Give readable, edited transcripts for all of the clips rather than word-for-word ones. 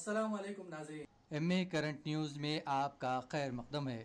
अस्सलाम वालेकुम नाज़रीन। एमए करंट न्यूज़ में आपका खैर मकदम है।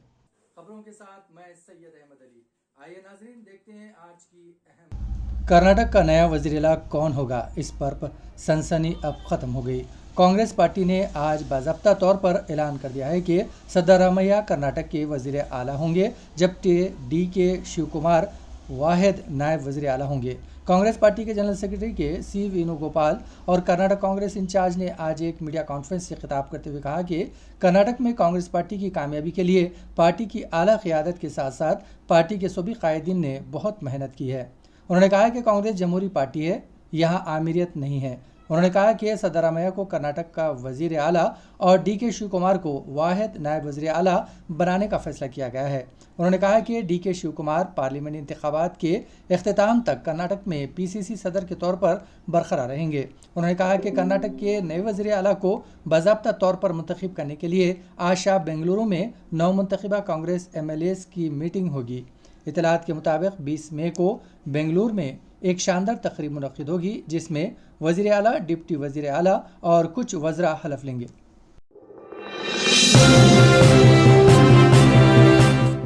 खबरों के साथ मैं सैयद अहमद अली। आइए नाज़रीन देखते हैं आज की अहम। कर्नाटक का नया वज़ीर-ए-आला कौन होगा, इस पर सनसनी अब ख़त्म हो गई। कांग्रेस पार्टी ने आज बाज़ाब्ता तौर पर ऐलान कर दिया है कि सिद्धरामैया कर्नाटक के वज़ीर आला होंगे, जबकि डी.के. शिव कुमार वाहिद नायब वज़ीर आला होंगे। कांग्रेस पार्टी के जनरल सेक्रेटरी के सी वेणुगोपाल और कर्नाटक कांग्रेस इंचार्ज ने आज एक मीडिया कॉन्फ्रेंस से खिताब करते हुए कहा कि कर्नाटक में कांग्रेस पार्टी की कामयाबी के लिए पार्टी की आला क़यादत के साथ साथ पार्टी के सभी कायदीन ने बहुत मेहनत की है। उन्होंने कहा कि कांग्रेस जमहूरी पार्टी है, यहाँ आमिरियत नहीं है। उन्होंने कहा कि सिद्धरामैया को कर्नाटक का वज़ीर आला और डी.के. शिव कुमार को वाहिद नायब वज़ीर आला बनाने का फैसला किया गया है। उन्होंने कहा कि डी.के. शिव कुमार पार्लियामेंट इंतखाबात के इख्तिताम तक कर्नाटक में पीसीसी सदर के तौर पर बरकरार रहेंगे। उन्होंने कहा कि कर्नाटक के नए वज़ीर आला को बाज़ाब्ता तौर पर मुंतखब करने के लिए आज शाम बेंगलुरु में नवमुंतखबा कांग्रेस MLAs की मीटिंग होगी। इतलात के मुताबिक 20 मई को बेंगलुरु में एक शानदार तकरीब मुनक्किद होगी, जिसमें वज़ीर आला, डिप्टी वज़ीर आला और कुछ वज़रा हलफ लेंगे।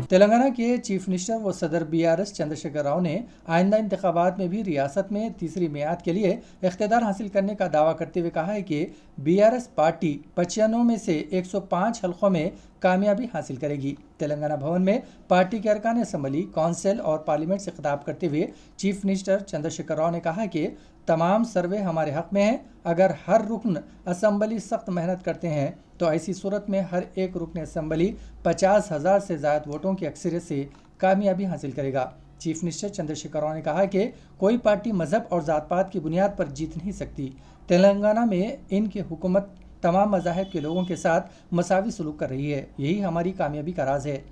तेलंगाना के चीफ मिनिस्टर व सदर BRS चंद्रशेखर राव ने आइंदा इंतखाबात में भी रियासत में तीसरी मियाद के लिए इख्तियार हासिल करने का दावा करते हुए कहा है कि BRS पार्टी 95 में से 105 हल्कों में कामयाबी हासिल करेगी। तेलंगाना भवन में पार्टी के अरकान असम्बली, कौंसिल और पार्लियामेंट से खिताब करते हुए चीफ मिनिस्टर चंद्रशेखर राव ने कहा कि तमाम सर्वे हमारे हक में है। अगर हर रुकन असम्बली सख्त मेहनत करते हैं तो ऐसी सूरत में हर एक रुकन असम्बली 50,000 से ज़्यादा वोटों की अक्सरियत से कामयाबी हासिल करेगा। चीफ मिनिस्टर चंद्रशेखर राव ने कहा कि कोई पार्टी मजहब और ज़ात पात की बुनियाद पर जीत नहीं सकती। तेलंगाना में इनकी हुकूमत तमाम मज़ाहिब के लोगों के साथ मसावी सलूक कर रही है, यही हमारी कामयाबी का राज है।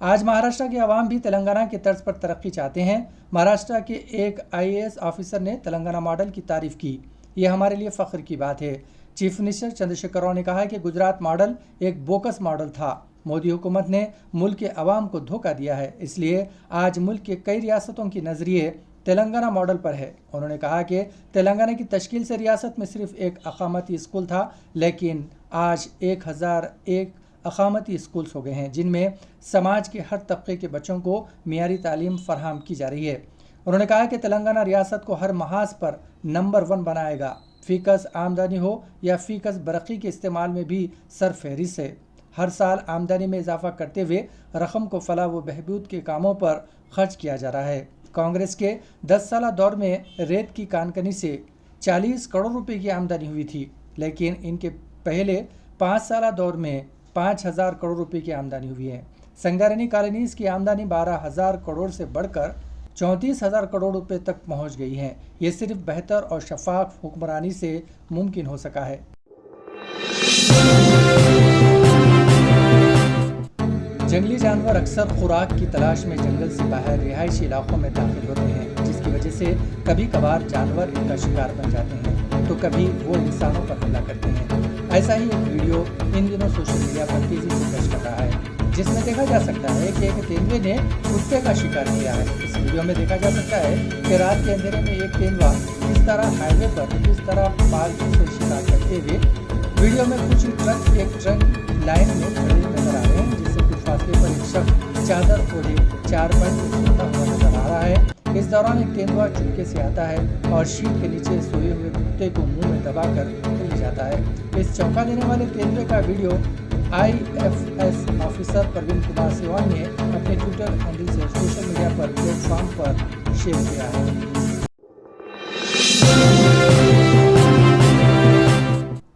आज महाराष्ट्र के अवाम भी तेलंगाना के तर्ज पर तरक्की चाहते हैं। महाराष्ट्र के एक IAS ऑफिसर ने तेलंगाना मॉडल की तारीफ की। यह हमारे लिए फ़ख्र की बात है। चीफ मिनिस्टर चंद्रशेखर राव ने कहा कि गुजरात मॉडल एक बोकस मॉडल था। मोदी हुकूमत ने मुल्क के अवाम को धोखा दिया है, इसलिए आज मुल्क के कई रियासतों की नज़रिए तेलंगाना मॉडल पर है। उन्होंने कहा कि तेलंगाना की तश्कील से रियासत में सिर्फ एक अकामती स्कूल था, लेकिन आज 1001 अकामती स्कूल्स हो गए हैं, जिनमें समाज के हर तबके के बच्चों को मियारी तालीम फराहम की जा रही है। उन्होंने कहा कि तेलंगाना रियासत को हर महाज पर नंबर 1 बनाएगा। फ़ीकस आमदनी हो या फ़ीकस बरक़ी के इस्तेमाल में भी सरफहरिस्त है। हर साल आमदनी में इजाफा करते हुए रकम को फलाह व बहबूद के कामों पर खर्च किया जा रहा है। कांग्रेस के 10 साल दौर में रेत की कानकनी से 40 करोड़ रुपए की आमदनी हुई थी, लेकिन इनके पहले 5 साल दौर में 5,000 करोड़ रुपए की आमदनी हुई है। संगारेनी कॉलोनीज़ की आमदनी 12,000 करोड़ से बढ़कर 34,000 करोड़ रुपए तक पहुंच गई है। ये सिर्फ बेहतर और शफाफ हुक्मरानी से मुमकिन हो सका है। जंगली जानवर अक्सर खुराक की तलाश में जंगल से बाहर रिहायशी इलाकों में दाखिल होते हैं, जिसकी वजह से कभी कभार जानवर इनका शिकार बन जाते हैं तो कभी वो इंसानों पर हमला करते हैं। ऐसा ही एक वीडियो इन दिनों सोशल मीडिया पर तेजी से गश्त कर रहा है, जिसमें देखा जा सकता है कि एक तेंदुए ने कुत्ते का शिकार किया है। इस वीडियो में देखा जा सकता है कि रात के अंधेरे में एक तेंदुआ किस तरह हाईवे पर किस तरह पालतू से शिकार करते हुए वीडियो में कुछ ट्रक एक ट्रक लाइन में खड़े नजर आ रहे हैं, जिससे कुछ फासले पर एक शख्स चादर ओढ़े 4 पैर से सोता हुआ नजर आ रहा है। इस दौरान एक तेंदुआ चुपके से आता है और शीट के नीचे सोए हुए कुत्ते को मुंह में दबाकर ले जाता है। इस चौंका देने वाले तेंदुए का video IFS officer Praveen Kumar Siwan ने अपने ट्विटर हैंडल से सोशल मीडिया पर प्लेटफॉर्म पर शेयर किया है।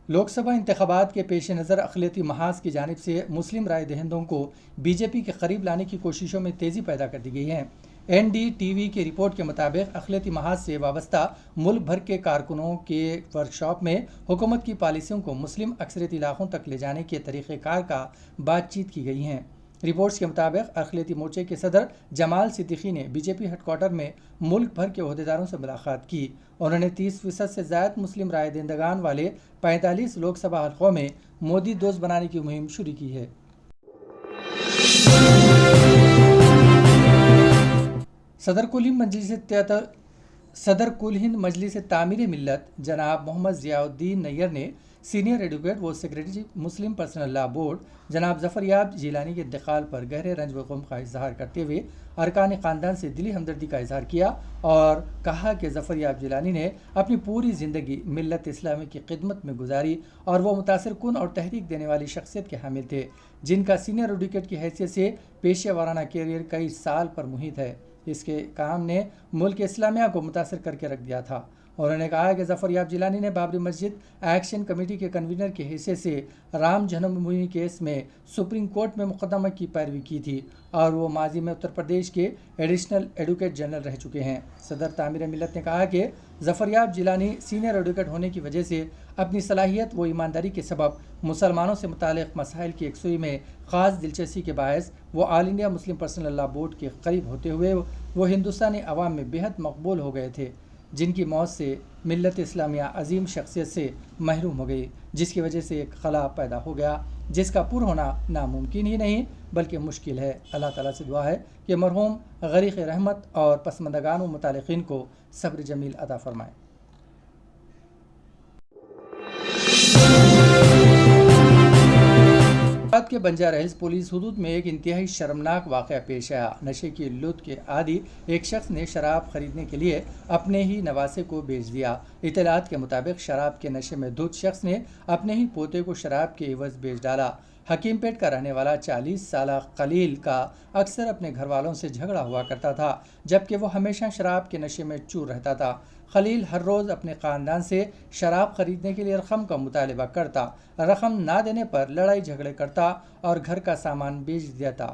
लोकसभा इंतखाबात के पेश नज़र अक़लियती महाज की जानिब से मुस्लिम राय दहिंदों को बीजेपी के करीब लाने की कोशिशों में तेज़ी पैदा कर दी गई है। NDTV की रिपोर्ट के मुताबिक अक़लियती महाज से वाबस्ता मुल्क भर के कारकुनों के वर्कशॉप में हुकूमत की पॉलिसियों को मुस्लिम अक्सरियती इलाकों तक ले जाने के तरीक़ेकार का बातचीत की गई हैं। रिपोर्ट्स के मुताबिक अक़लियती मोर्चे के सदर जमाल सिद्दीकी ने BJP हेडक्वार्टर में मुल्क भर के ओहदेदारों से मुलाकात की। उन्होंने 30% से ज़्यादा मुस्लिम राय दहिंदगान वाले 45 लोकसभा हल्कों में मोदी दोस्त बनाने की मुहिम शुरू की है। सदर कुली मजलिस सदर कुल हिंद मजलिस तामीर मिल्लत जनाब मोहम्मद ज़ियाउद्दीन नैयर ने सीनियर एडवोकेट व सेक्रेटरी मुस्लिम पर्सनल लॉ बोर्ड जनाब ज़फ़रयाब जिलानी के इंतकाल पर गहरे रंज व गम का इजहार करते हुए अरकान ख़ानदान से दिली हमदर्दी का इजहार किया और कहा कि ज़फ़रयाब जिलानी ने अपनी पूरी ज़िंदगी मिल्लत इस्लामी की खिदमत में गुजारी और वह मुतासिर कुन और तहरीक देने वाली शख्सियत के हामिल थे, जिनका सीनियर एडवोकेट की हैसियत से पेशे वाराना कैरियर कई साल पर मुहित है। इसके काम ने मुल्क इस्लामिया को मुतासर करके रख दिया था। उन्होंने कहा कि ज़फ़रयाब जिलानी ने बाबरी मस्जिद एक्शन कमेटी के कन्वीनर की हैसियत से राम जन्मभूमि केस में सुप्रीम कोर्ट में मुकदमा की पैरवी की थी और वो माजी में उत्तर प्रदेश के एडिशनल एडवोकेट जनरल रह चुके हैं। सदर तामीर मिल्लत ने कहा कि ज़फ़रयाब जिलानी सीनियर एडवोकेट होने की वजह से अपनी सलाहियत व ईमानदारी के सबब मुसलमानों से मुतालिक मसाइल की यकसुई में ख़ास दिलचस्पी के बायस वो all India Muslim personal law board के करीब होते हुए वो हिंदुस्तानी अवाम में बेहद मकबूल हो गए थे, जिनकी मौत से मिल्लत इस्लामिया अजीम शख्सियत से महरूम हो गई, जिसकी वजह से एक खला पैदा हो गया जिसका पुर होना नामुमकिन ही नहीं बल्कि मुश्किल है। अल्लाह ताला से दुआ है कि मरहूम गरीक़ रहमत और पसमंदगान व मुतालिकीन को सब्र जमील अता फरमाए। गुजरात के बंजारा हिल्स पुलिस हुदूद में एक इंतहाई शर्मनाक वाक़या पेश आया। नशे की लुत के आदी एक शख्स ने शराब खरीदने के लिए अपने ही नवासे को बेच दिया। इतलात के मुताबिक शराब के नशे में धुत शख्स ने अपने ही पोते को शराब के एवज बेच डाला। हकीमपेट का रहने वाला 40 साला खलील का अक्सर अपने घर वालों से झगड़ा हुआ करता था, जबकि वो हमेशा शराब के नशे में चूर रहता था। खलील हर रोज़ अपने ख़ानदान से शराब खरीदने के लिए रकम का मुतालबा करता, रकम ना देने पर लड़ाई झगड़े करता और घर का सामान बेच देता।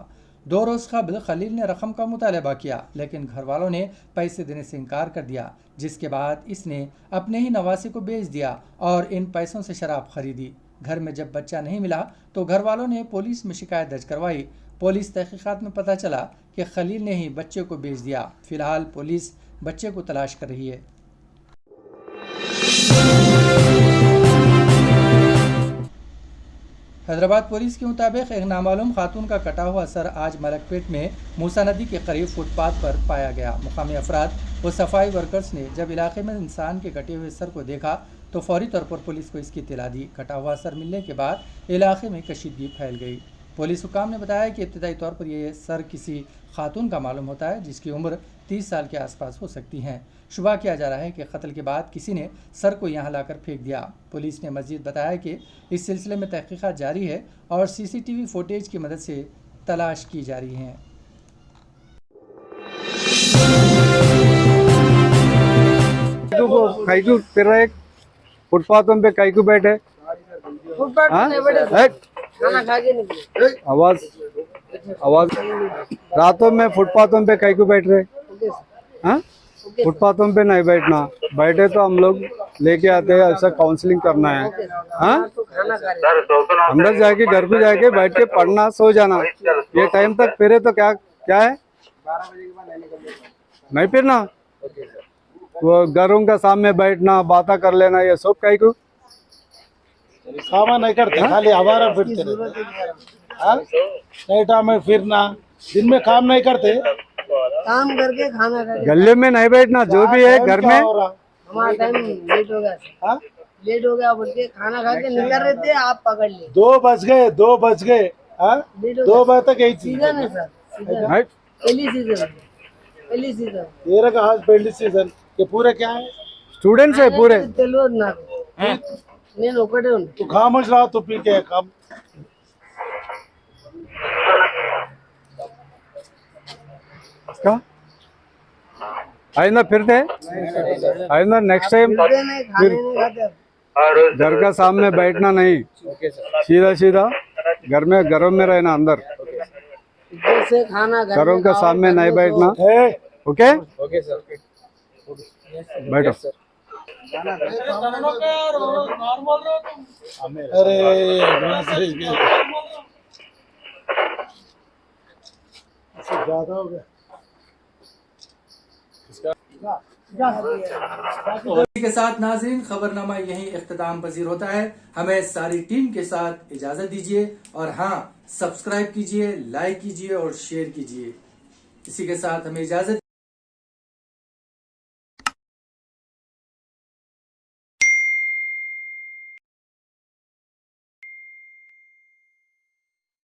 2 रोज़ कबल खलील ने रकम का मुतालबा किया, लेकिन घर वालों ने पैसे देने से इनकार कर दिया, जिसके बाद इसने अपने ही नवासे को बेच दिया और इन पैसों से शराब खरीदी। घर में जब बच्चा नहीं मिला तो घर वालों ने पुलिस में शिकायत दर्ज करवाई। पुलिस तहकीकात में पता चला कि खलील ने ही बच्चे को बेच दिया। फिलहाल पुलिस बच्चे को तलाश कर रही है। हैदराबाद पुलिस के मुताबिक एक नामालूम खातून का कटा हुआ सर आज मलकपेट में मूसा नदी के करीब फुटपाथ पर पाया गया। मुकामी अफराद व सफाई वर्कर्स ने जब इलाके में इंसान के कटे हुए सर को देखा तो फौरी तौर पर पुलिस को इसकी इत्तला दी। कटा हुआ सर मिलने के बाद इलाके में कशीदगी फैल गई। पुलिस हुकाम ने बताया कि इब्तदाई तौर पर यह सर किसी खातून का मालूम होता है, जिसकी उम्र 30 साल के आसपास हो सकती हैं। शुबा किया जा रहा है कि कत्ल के बाद किसी ने सर को यहाँ लाकर फेंक दिया। पुलिस ने मज़ीद बताया कि इस सिलसिले में तहकीकात जारी है और CCTV फुटेज की मदद से तलाश की जा रही है। फुटपाथों पे काईकू बैठे आवाज रातों में फुटपाथों पे काईकू बैठ रहे हाँ? फुटपाथों पे नहीं बैठना, बैठे तो हम लोग लेके आते हैं, ऐसा काउंसलिंग करना है हाँ? अंदर जाके घर पे जाके बैठ के पढ़ना, सो जाना। ये टाइम तक फिरे तो क्या क्या है, नहीं फिरना। वो घरों का सामने बैठना, बातें कर लेना, ये सब काई को काम नहीं करते, खाली आवारा फिरते रहते। नाइटा में फिरना, दिन में काम नहीं करते, काम करके खाना खाते। गले में नहीं बैठना, जो भी है घर में। हमारा टाइम लेट हो गया, लेट हो गया बोल के खाना खा के निकल रहे थे, आप पकड़ लिए। 2 बज गए 2 बजे तक यही सीजन है सर, पहली सीजन तेरा का आज पहली सीजन। ये पूरे क्या है, स्टूडेंट्स है पूरे। నేను ఒకటే ఉన్నా। तू खामोश रहा, तू पी के काम। क्या आइंदा फिरते आइंदा नेक्स्ट टाइम घर का सामने बैठना नहीं, सीधा सीधा घरों में रहना, अंदर जैसे खाना घरों का सामने नहीं बैठना। ओके ओके सर, बैठो। अरे ज्यादा हो गया। इसी के साथ नाज़रीन खबरनामा यहीं इख्तिताम पजीर होता है। हमें सारी टीम के साथ इजाजत दीजिए और हाँ, सब्सक्राइब कीजिए, लाइक कीजिए और शेयर कीजिए। इसी के साथ हमें इजाजत।